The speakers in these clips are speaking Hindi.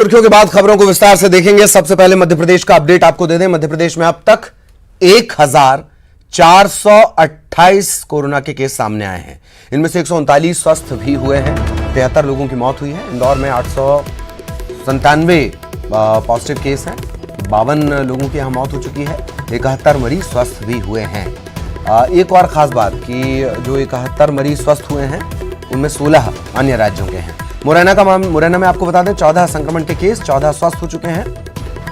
सुर्खियों के बाद खबरों को विस्तार से देखेंगे। सबसे पहले मध्य प्रदेश का अपडेट आपको दे दें। मध्य प्रदेश में अब तक 1428 कोरोना के केस सामने आए हैं। इनमें से 139 स्वस्थ भी हुए हैं। 73 लोगों की मौत हुई है। इंदौर में 897 पॉजिटिव केस हैं। 52 लोगों की यहां मौत हो चुकी है। 71 मरीज स्वस्थ भी हुए हैं। एक और खास बात कि जो 71 मरीज स्वस्थ हुए हैं उनमें 16 अन्य राज्यों के हैं। मुरैना में आपको बता दें 14 संक्रमण के केस, 14 स्वस्थ हो चुके हैं।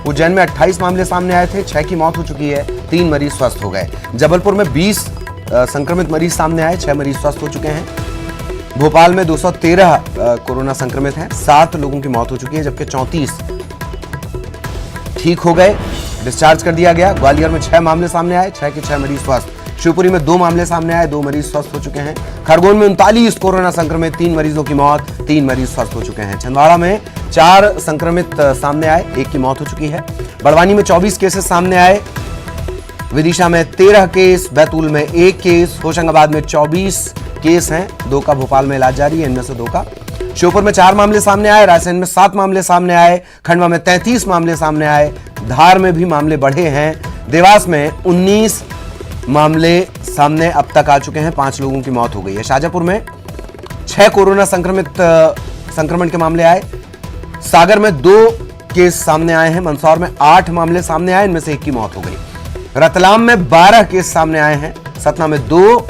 उज्जैन में 28 मामले सामने आए थे, 6 की मौत हो चुकी है, 3 मरीज स्वस्थ हो गए। जबलपुर में 20 संक्रमित मरीज सामने आए, 6 मरीज स्वस्थ हो चुके हैं। भोपाल में 213 कोरोना संक्रमित हैं, 7 लोगों की मौत हो चुकी है, जबकि 34 ठीक हो गए, डिस्चार्ज कर दिया गया। ग्वालियर में 6 मामले सामने आए, 6 के 6 मरीज स्वस्थ। शिवपुरी में 2 मामले सामने आए, 2 मरीज स्वस्थ हो चुके हैं। खरगोन में 39 कोरोना संक्रमित, 3 मरीजों की मौत, 3 मरीज स्वस्थ हो चुके हैं। छिंदवाड़ा में 4 संक्रमित सामने आए, 1 की मौत हो चुकी है। बड़वानी में 24 केसेस सामने आए। विदिशा में 13 केस, बैतूल में 1 केस, होशंगाबाद में 24 केस हैं, 2 का भोपाल में इलाज जारी है, इनमें से 2 का। श्योपुर में 4 मामले सामने आए, रायसेन में 7 मामले सामने आए, खंडवा में 33 मामले सामने आए, धार में भी मामले बढ़े हैं। देवास में 19 मामले सामने अब तक आ चुके हैं, 5 लोगों की मौत हो गई है। शाजापुर में 6 कोरोना संक्रमण के मामले आए। सागर में 2 केस सामने आए हैं। मंदसौर में 8 मामले सामने आए, इनमें से 1 की मौत हो गई। रतलाम में 12 केस सामने आए हैं। सतना में 2,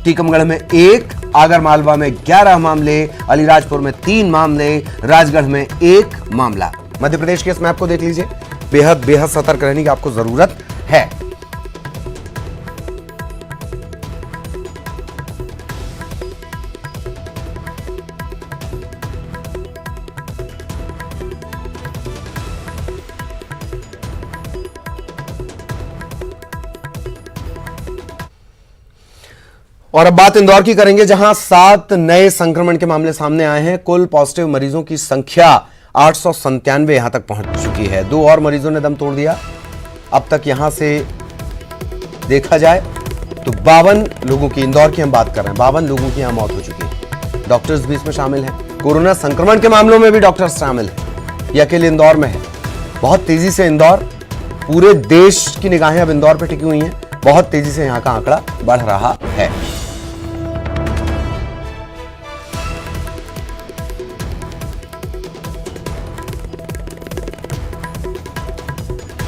टीकमगढ़ में 1, आगरमालवा में 11 मामले, अलीराजपुर में 3 मामले, राजगढ़ में 1 मामला। मध्य प्रदेश के इस मैप को देख लीजिए। बेहद सतर्क रहने की आपको जरूरत है। और अब बात इंदौर की करेंगे, जहां 7 नए संक्रमण के मामले सामने आए हैं। कुल पॉजिटिव मरीजों की संख्या 897 यहां तक पहुंच चुकी है। 2 और मरीजों ने दम तोड़ दिया। अब तक यहां से देखा जाए तो 52 लोगों की, इंदौर की हम बात कर रहे हैं, 52 लोगों की यहां मौत हो चुकी है। डॉक्टर्स भी इसमें शामिल हैं। कोरोना संक्रमण के मामलों में भी डॉक्टर्स शामिल हैं। ये अकेले इंदौर में है। बहुत तेजी से इंदौर, पूरे देश की निगाहें अब इंदौर पर टिकी हुई हैं। बहुत तेजी से यहां का आंकड़ा बढ़ रहा है।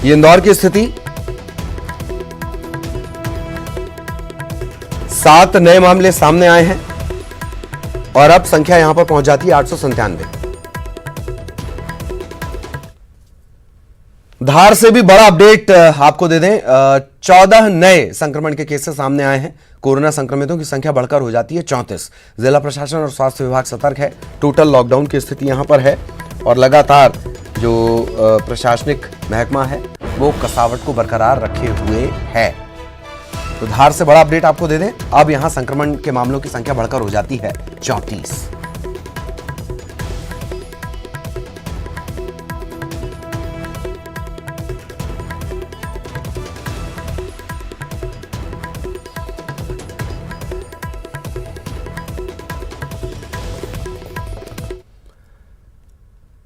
ये इंदौर की स्थिति। 7 नए मामले सामने आए हैं और अब संख्या यहां पर पहुंच जाती है 897। धार से भी बड़ा अपडेट आपको दे दें। 14 नए संक्रमण के केसेस सामने आए हैं। कोरोना संक्रमितों की संख्या बढ़कर हो जाती है 34। जिला प्रशासन और स्वास्थ्य विभाग सतर्क है। टोटल लॉकडाउन की स्थिति यहां पर है और लगातार जो प्रशासनिक महकमा है वो कसावट को बरकरार रखे हुए है। तो धार से बड़ा अपडेट आपको दे दें। अब यहां संक्रमण के मामलों की संख्या बढ़कर हो जाती है 34।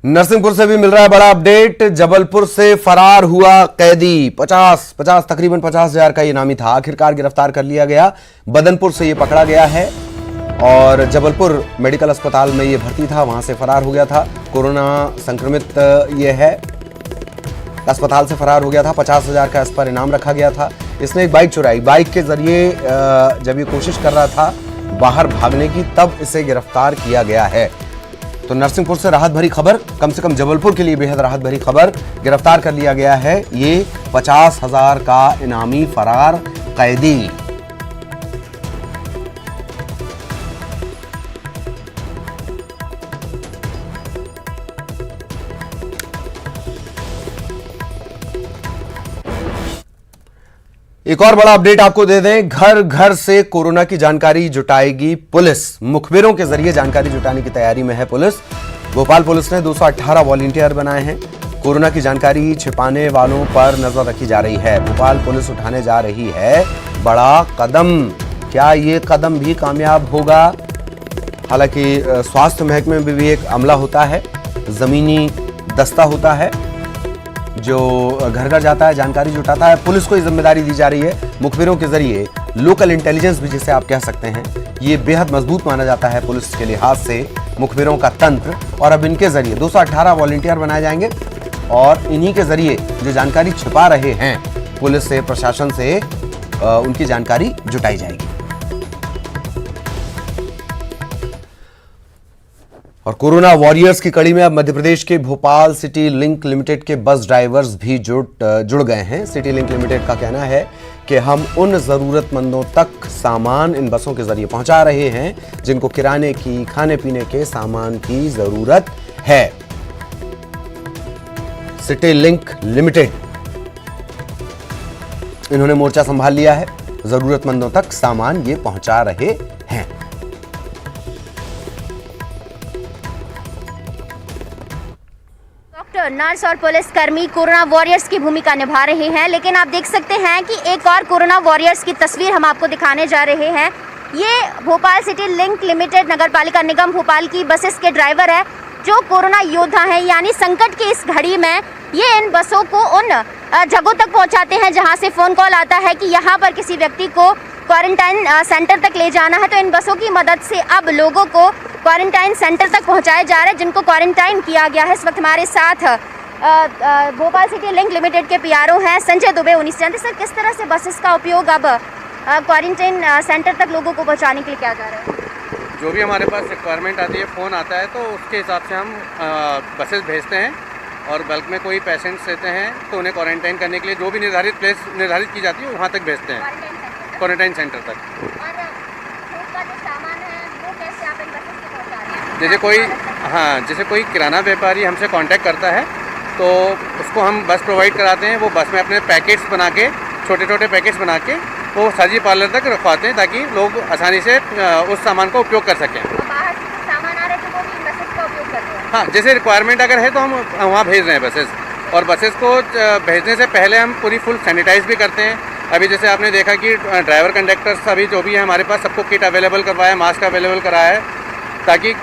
नरसिंहपुर से भी मिल रहा है बड़ा अपडेट। जबलपुर से फरार हुआ कैदी, 50 तकरीबन 50,000 का इनामी था, आखिरकार गिरफ्तार कर लिया गया। बदनपुर से ये पकड़ा गया है और जबलपुर मेडिकल अस्पताल में ये भर्ती था, वहां से फरार हो गया था। कोरोना संक्रमित ये है, अस्पताल से फरार हो गया था। 50,000 का इस पर इनाम रखा गया था। इसने एक बाइक चुराई। बाइक के जरिए जब ये कोशिश कर रहा था बाहर भागने की, तब इसे गिरफ्तार किया गया है। तो नरसिंहपुर से राहत भरी खबर, कम से कम जबलपुर के लिए बेहद राहत भरी खबर। गिरफ्तार कर लिया गया है ये 50,000 का इनामी फरार कैदी। एक और बड़ा अपडेट आपको दे दें। घर घर से कोरोना की जानकारी जुटाएगी पुलिस। मुखबिरों के जरिए जानकारी जुटाने की तैयारी में है पुलिस। भोपाल पुलिस ने 218 वॉलंटियर बनाए हैं। कोरोना की जानकारी छिपाने वालों पर नजर रखी जा रही है। भोपाल पुलिस उठाने जा रही है बड़ा कदम। क्या ये कदम भी कामयाब होगा? हालांकि स्वास्थ्य महकमे में भी एक अमला होता है, जमीनी दस्ता होता है जो घर घर जाता है, जानकारी जुटाता है। पुलिस को ये जिम्मेदारी दी जा रही है मुखबिरों के जरिए, लोकल इंटेलिजेंस भी जिसे आप कह सकते हैं, ये बेहद मजबूत माना जाता है पुलिस के लिहाज से मुखबिरों का तंत्र। और अब इनके जरिए 218 वॉलंटियर बनाए जाएंगे और इन्हीं के जरिए जो जानकारी छिपा रहे हैं पुलिस से, प्रशासन से, उनकी जानकारी जुटाई जाएगी। और कोरोना वॉरियर्स की कड़ी में अब मध्य प्रदेश के भोपाल सिटी लिंक लिमिटेड के बस ड्राइवर्स भी जुड़ गए हैं। सिटी लिंक लिमिटेड का कहना है कि हम उन जरूरतमंदों तक सामान इन बसों के जरिए पहुंचा रहे हैं जिनको किराने की, खाने पीने के सामान की जरूरत है। सिटी लिंक लिमिटेड, इन्होंने मोर्चा संभाल लिया है, जरूरतमंदों तक सामान ये पहुंचा रहे हैं। नर्स और पुलिसकर्मी कोरोना वॉरियर्स की भूमिका निभा रहे हैं, लेकिन आप देख सकते हैं कि एक और कोरोना वॉरियर्स की तस्वीर हम आपको दिखाने जा रहे हैं। ये भोपाल सिटी लिंक लिमिटेड नगर पालिका निगम भोपाल की बसेस के ड्राइवर है जो कोरोना योद्धा हैं, यानी संकट की इस घड़ी में ये इन बसों को उन जगहों तक पहुंचाते हैं जहां से फ़ोन कॉल आता है कि यहाँ पर किसी व्यक्ति को क्वारंटाइन सेंटर तक ले जाना है। तो इन बसों की मदद से अब लोगों को क्वारंटाइन सेंटर तक पहुंचाया जा रहा है जिनको क्वारंटाइन किया गया है। इस वक्त हमारे साथ भोपाल सिटी लिंक लिमिटेड के पीआरओ हैं संजय दुबे, उन्हीं से जानते सर किस तरह से बसेस का उपयोग अब क्वारंटाइन सेंटर तक लोगों को पहुंचाने के लिए किया जा रहा है? जो भी हमारे पास रिक्वायरमेंट आती है, फ़ोन आता है, तो उसके हिसाब से हम बसेस भेजते हैं और बल्क में कोई पेशेंट्स रहते हैं तो उन्हें क्वारंटाइन करने के लिए जो भी निर्धारित प्लेस निर्धारित की जाती है वहाँ तक भेजते हैं, क्वारंटाइन सेंटर तक। जैसे कोई किराना व्यापारी हमसे कांटेक्ट करता है तो उसको हम बस प्रोवाइड कराते हैं। वो बस में अपने पैकेट्स बना के, छोटे छोटे पैकेट्स बना के वो सर्जी पार्लर तक रखवाते हैं ताकि लोग आसानी से उस सामान का उपयोग कर सकें। बाहर से सामान आ रहा है तो वो भी बसेस का उपयोग कर रहे हैं? हाँ, जैसे रिक्वायरमेंट अगर है तो हम वहाँ भेज रहे हैं बसेस, और बसेस को भेजने से पहले हम पूरी फुल सैनिटाइज भी करते हैं। अभी जैसे आपने देखा कि ड्राइवर कंडक्टर्स अभी जो भी है हमारे पास सबको किट अवेलेबल करवाया है, मास्क अवेलेबल कराया है, ताकि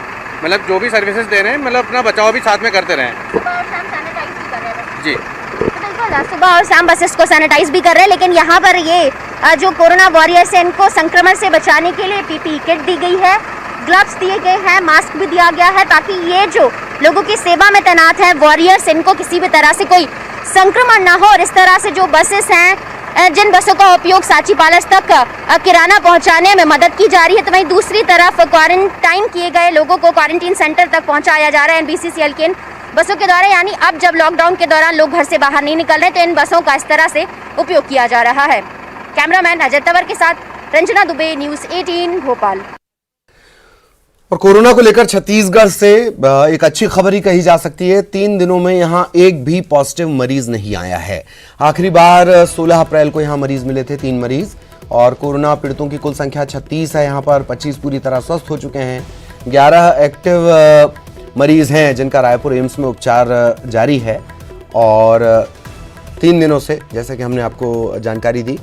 मतलब जो भी सर्विसेज दे रहे हैं मतलब अपना बचाव भी साथ में करते रहें। सुबह और शाम सैनिटाइज भी कर रहे हैं? जी बिल्कुल, सुबह और शाम बसेस को सैनिटाइज भी कर रहे हैं, लेकिन यहाँ पर ये जो कोरोना वॉरियर्स हैं इनको संक्रमण से बचाने के लिए पीपीई किट दी गई है, ग्लव्स दिए गए हैं, मास्क भी दिया गया है ताकि ये जो लोगों की सेवा में तैनात हैं वॉरियर्स, इनको किसी भी तरह से कोई संक्रमण ना हो। और इस तरह से जो बसेस हैं, जिन बसों का उपयोग सांची पैलेस तक किराना पहुंचाने में मदद की जा रही है, तो वहीं दूसरी तरफ क्वारंटाइन किए गए लोगों को क्वारंटीन सेंटर तक पहुंचाया जा रहा है एनबीसीसीएल के इन बसों के द्वारा। यानी अब जब लॉकडाउन के दौरान लोग घर से बाहर नहीं निकल रहे तो इन बसों का इस तरह से उपयोग किया जा रहा है। कैमरामैन अजय तंवर के साथ रंजना दुबे, न्यूज़ 18 भोपाल। और कोरोना को लेकर छत्तीसगढ़ से एक अच्छी खबर ही कही जा सकती है। 3 दिनों में यहां एक भी पॉजिटिव मरीज नहीं आया है। आखिरी बार 16 अप्रैल को यहां मरीज मिले थे, 3 मरीज, और कोरोना पीड़ितों की कुल संख्या 36 है। यहां पर 25 पूरी तरह स्वस्थ हो चुके हैं। 11 एक्टिव मरीज हैं जिनका रायपुर एम्स में उपचार जारी है। और 3 दिनों से, जैसे कि हमने आपको जानकारी दी,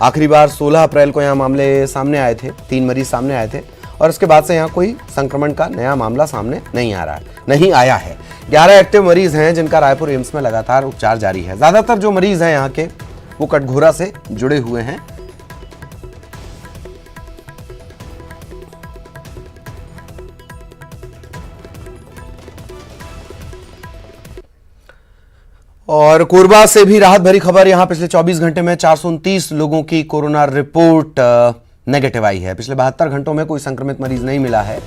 आखिरी बार 16 अप्रैल को यहाँ मामले सामने आए थे, 3 मरीज सामने आए थे, और उसके बाद से यहाँ कोई संक्रमण का नया मामला सामने नहीं आया है। 11 एक्टिव मरीज हैं जिनका रायपुर एम्स में लगातार उपचार जारी है। ज्यादातर जो मरीज हैं यहाँ के वो कटघोरा से जुड़े हुए हैं। और कोरबा से भी राहत भरी खबर। यहां पिछले 24 घंटे में 429 लोगों की कोरोना रिपोर्ट नेगेटिव आई है। पिछले 72 घंटों में कोई संक्रमित मरीज नहीं मिला है।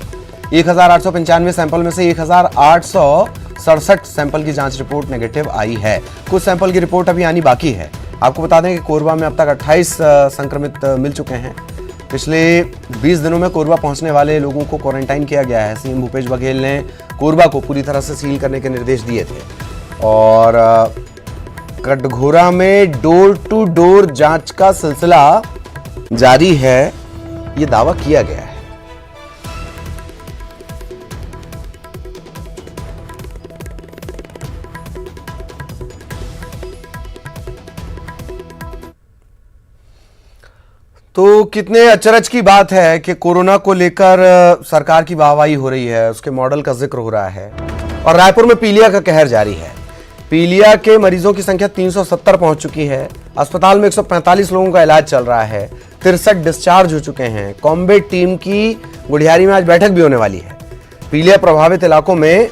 1895 सैंपल में से 1867 सैंपल की जांच रिपोर्ट नेगेटिव आई है। कुछ सैंपल की रिपोर्ट अभी आनी बाकी है। आपको बता दें कि कोरबा में अब तक 28 संक्रमित मिल चुके हैं। पिछले 20 दिनों में कोरबा पहुंचने वाले लोगों को क्वारंटाइन किया गया है। सीएम भूपेश बघेल ने कोरबा को पूरी तरह से सील करने के निर्देश दिए थे। और कटघोरा में डोर टू डोर जांच का सिलसिला जारी है, ये दावा किया गया है। तो कितने अचरज की बात है कि कोरोना को लेकर सरकार की वाहवाही हो रही है, उसके मॉडल का जिक्र हो रहा है, और रायपुर में पीलिया का कहर जारी है। पीलिया के मरीजों की संख्या 370 पहुंच चुकी है। अस्पताल में 145 लोगों का इलाज चल रहा है। 63 डिस्चार्ज हो चुके हैं। कॉम्बेट टीम की गुढ़ियारी में आज बैठक भी होने वाली है। पीलिया प्रभावित इलाकों में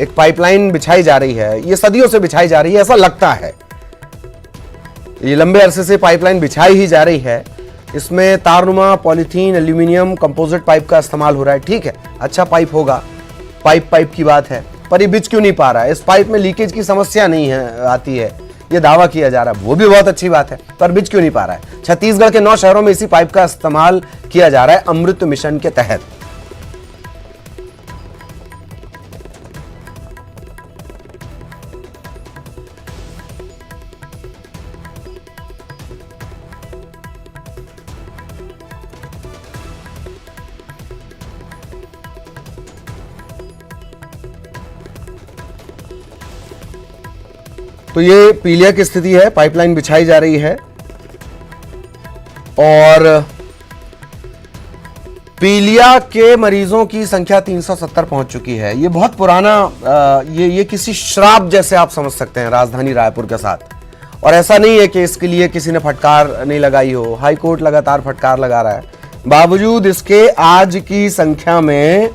एक पाइपलाइन बिछाई जा रही है। ये सदियों से बिछाई जा रही है, ऐसा लगता है। ये लंबे अरसे से पाइपलाइन बिछाई ही जा रही है। इसमें तारनुमा, पॉलीथीन, एल्यूमिनियम, कंपोजिट पाइप का इस्तेमाल हो रहा है। ठीक है, अच्छा पाइप होगा, पाइप की बात है, पर ये बिछ क्यों नहीं पा रहा है? इस पाइप में लीकेज की समस्या नहीं है, आती है, ये दावा किया जा रहा है। वो भी बहुत अच्छी बात है, पर बिछ क्यों नहीं पा रहा है? छत्तीसगढ़ के 9 शहरों में इसी पाइप का इस्तेमाल किया जा रहा है अमृत मिशन के तहत। तो ये पीलिया की स्थिति है, पाइपलाइन बिछाई जा रही है और पीलिया के मरीजों की संख्या 370 पहुंच चुकी है। ये बहुत पुराना ये किसी श्राप जैसे आप समझ सकते हैं राजधानी रायपुर के साथ। और ऐसा नहीं है कि इसके लिए किसी ने फटकार नहीं लगाई हो। हाई कोर्ट लगातार फटकार लगा रहा है। बावजूद इसके आज की संख्या में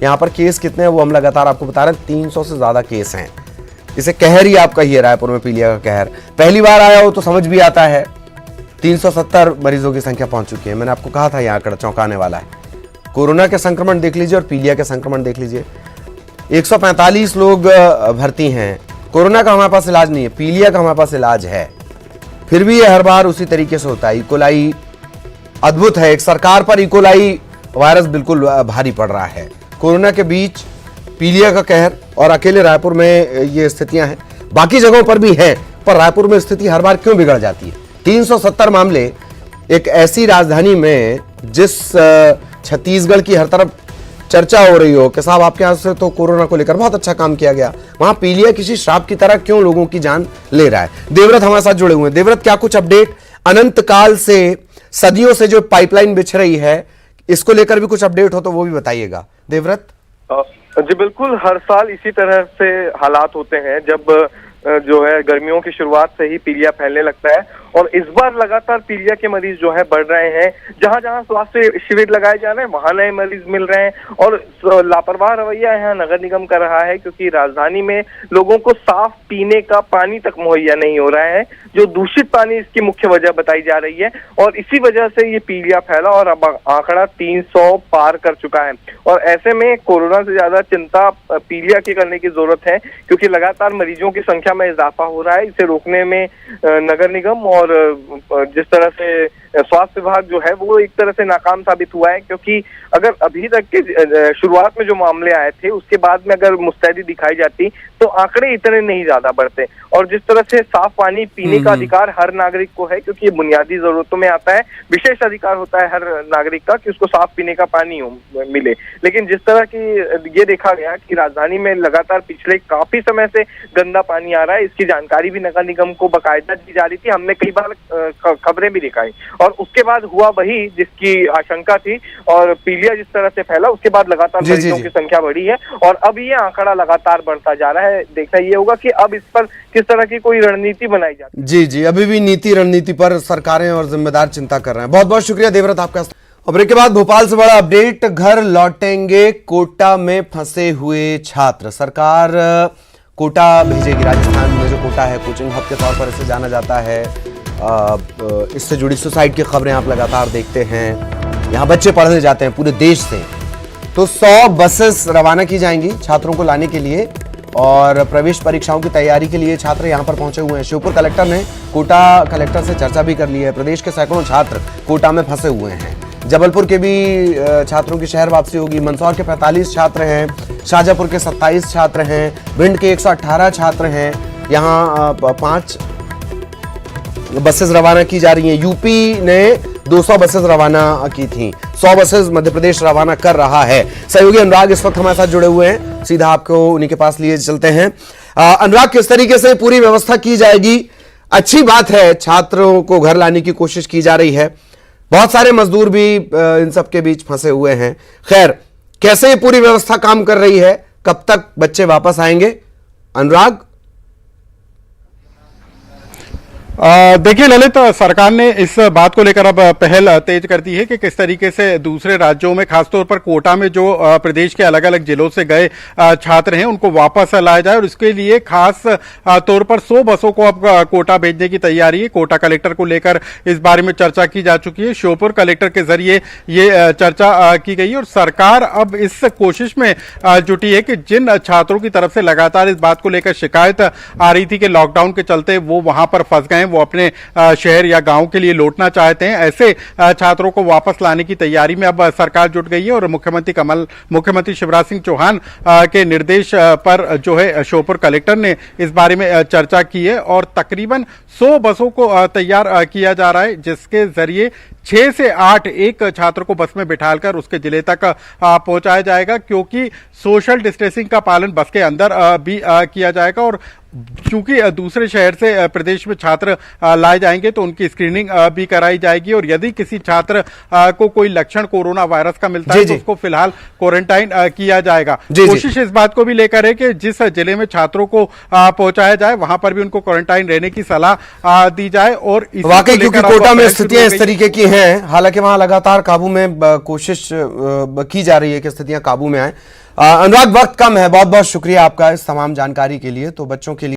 यहां पर केस कितने हैं वो हम लगातार आपको बता रहे हैं। 300 से ज्यादा केस हैं। इसे कहर ही आप कहिए, रायपुर में पीलिया का कहर। पहली बार आया हो तो समझ भी आता है। 370 मरीजों की संख्या पहुंच चुकी है। मैंने आपको कहा था यह आंकड़ा चौंकाने वाला है। कोरोना के संक्रमण देख लीजिए और पीलिया के संक्रमण देख लीजिए। 145 लोग भर्ती हैं। कोरोना का हमारे पास इलाज नहीं है, पीलिया का हमारे पास इलाज है। फिर भी ये हर बार उसी तरीके से होता है। इकोलाई अद्भुत है। एक सरकार पर इकोलाई वायरस बिल्कुल भारी पड़ रहा है। कोरोना के बीच पीलिया का कहर और अकेले रायपुर में ये स्थितियां हैं। बाकी जगहों पर भी है, पर रायपुर में स्थिति हर बार क्यों बिगड़ जाती है? 370 मामले एक ऐसी राजधानी में, जिस छत्तीसगढ़ की हर तरफ चर्चा हो रही हो कि साहब आपके यहाँ से तो कोरोना को लेकर बहुत अच्छा काम किया गया, वहां पीलिया किसी श्राप की तरह क्यों लोगों की जान ले रहा है? देवव्रत हमारे साथ जुड़े हुए हैं। देवव्रत, क्या कुछ अपडेट? अनंत काल से, सदियों से जो पाइपलाइन बिछ रही है, इसको लेकर भी कुछ अपडेट हो तो वो भी बताइएगा देवव्रत। जी बिल्कुल, हर साल इसी तरह से हालात होते हैं जब जो है गर्मियों की शुरुआत से ही पीलिया फैलने लगता है। और इस बार लगातार पीलिया के मरीज जो है बढ़ रहे हैं। जहां जहां स्वास्थ्य शिविर लगाए जा रहे हैं वहां नए मरीज मिल रहे हैं। और लापरवाह रवैया यहाँ नगर निगम कर रहा है, क्योंकि राजधानी में लोगों को साफ पीने का पानी तक मुहैया नहीं हो रहा है, जो दूषित पानी इसकी मुख्य वजह बताई जा रही है। और इसी वजह से ये पीलिया फैला और अब आंकड़ा 300 पार कर चुका है। और ऐसे में कोरोना से ज्यादा चिंता पीलिया की करने की जरूरत है, क्योंकि लगातार मरीजों की संख्या में इजाफा हो रहा है। इसे रोकने में नगर निगम और जिस तरह से स्वास्थ्य विभाग जो है वो एक तरह से नाकाम साबित हुआ है। क्योंकि अगर अभी तक के शुरुआत में जो मामले आए थे उसके बाद में अगर मुस्तैदी दिखाई जाती तो आंकड़े इतने नहीं ज्यादा बढ़ते। और जिस तरह से साफ पानी पीने का अधिकार हर नागरिक को है, क्योंकि ये बुनियादी जरूरतों में आता है, विशेष अधिकार होता है हर नागरिक का कि उसको साफ पीने का पानी मिले। लेकिन जिस तरह की ये देखा गया कि राजधानी में लगातार पिछले काफी समय से गंदा पानी आ रहा है, इसकी जानकारी भी नगर निगम को बाकायदा दी जा रही थी। हमने कई बार खबरें भी दिखाई और उसके बाद हुआ वही जिसकी आशंका थी। और पीलिया जिस तरह से फैला उसके बाद लगातार मरीजों की संख्या बढ़ी है और अब ये आंकड़ा लगातार बढ़ता जा रहा है। देखना ये होगा कि अब इस पर किस तरह की कोई रणनीति बनाई जाती है। जी जी, अभी भी नीति रणनीति पर सरकारें और जिम्मेदार चिंता कर रहे हैं। बहुत बहुत शुक्रिया देवव्रत आपका। और ब्रेक के बाद भोपाल से बड़ा अपडेट, घर लौटेंगे कोटा में फंसे हुए छात्र। सरकार कोटा भेजेगी। राजस्थान में जो कोटा है, कोचिंग हब के तौर पर इसे जाना जाता है। इससे जुड़ी सुसाइड की खबरें आप लगातार देखते हैं। यहाँ बच्चे पढ़ने जाते हैं पूरे देश से। तो 100 बसेस रवाना की जाएंगी छात्रों को लाने के लिए और प्रवेश परीक्षाओं की तैयारी के लिए छात्र यहां पर पहुंचे हुए हैं। श्योपुर कलेक्टर ने कोटा कलेक्टर से चर्चा भी कर ली है। प्रदेश के सैकड़ों छात्र कोटा में फंसे हुए हैं। जबलपुर के भी छात्रों की शहर वापसी होगी। मंदसौर के 45 छात्र हैं, शाजापुर के 27 छात्र हैं, भिंड के 118 छात्र हैं। यहाँ 5 बसेस रवाना की जा रही हैं। यूपी ने 200 बसेस रवाना की थी। 100 बसेस मध्य प्रदेश रवाना कर रहा है। सहयोगी अनुराग इस वक्त हमारे साथ जुड़े हुए हैं, सीधा आपको उन्हीं के पास लिए चलते हैं। अनुराग, किस तरीके से पूरी व्यवस्था की जाएगी? अच्छी बात है, छात्रों को घर लाने की कोशिश की जा रही है। बहुत सारे मजदूर भी इन सब के बीच फंसे हुए हैं। खैर, कैसे पूरी व्यवस्था काम कर रही है? कब तक बच्चे वापस आएंगे? अनुराग। देखिए ललित, सरकार ने इस बात को लेकर अब पहल तेज कर दी है कि किस तरीके से दूसरे राज्यों में, खासतौर पर कोटा में जो प्रदेश के अलग अलग जिलों से गए छात्र हैं उनको वापस लाया जाए, और इसके लिए खास तौर पर 100 बसों को अब कोटा भेजने की तैयारी है। कोटा कलेक्टर को लेकर इस बारे में चर्चा की जा चुकी है, श्योपुर कलेक्टर के जरिए ये चर्चा की गई है, और सरकार अब इस कोशिश में जुटी है कि जिन छात्रों की तरफ से लगातार इस बात को लेकर शिकायत आ रही थी कि लॉकडाउन के चलते वो वहां पर फंस गए, वो अपने शहर या गांव के लिए लौटना चाहते हैं, ऐसे छात्रों को वापस लाने की तैयारी में अब सरकार जुट गई है। और मुख्यमंत्री शिवराज सिंह चौहान के निर्देश पर जो है श्योपुर कलेक्टर ने इस बारे में चर्चा की है, और तकरीबन 100 बसों को तैयार किया जा रहा है, जिसके जरिए 6 से 8 एक छात्र को बस में बिठाकर उसके जिले तक पहुंचाया जाएगा, क्योंकि सोशल डिस्टेंसिंग का पालन बस के अंदर भी किया जाएगा। और चूंकि दूसरे शहर से प्रदेश में छात्र लाए जाएंगे तो उनकी स्क्रीनिंग भी कराई जाएगी, और यदि किसी छात्र को कोई लक्षण कोरोना वायरस का मिलता है तो उसको फिलहाल क्वारंटाइन किया जाएगा। कोशिश इस बात को भी लेकर है कि जिस जिले में छात्रों को पहुंचाया जाए वहां पर भी उनको क्वारंटाइन रहने की सलाह दी जाए। और वाकई क्योंकि कोटा में स्थितियां इस तरीके की हैं, हालांकि वहां लगातार काबू में कोशिश की जा रही है कि स्थितियां काबू में आए। अनुराग, वक्त कम है, बहुत बहुत शुक्रिया आपका इस तमाम जानकारी के लिए। तो बच्चों के लिए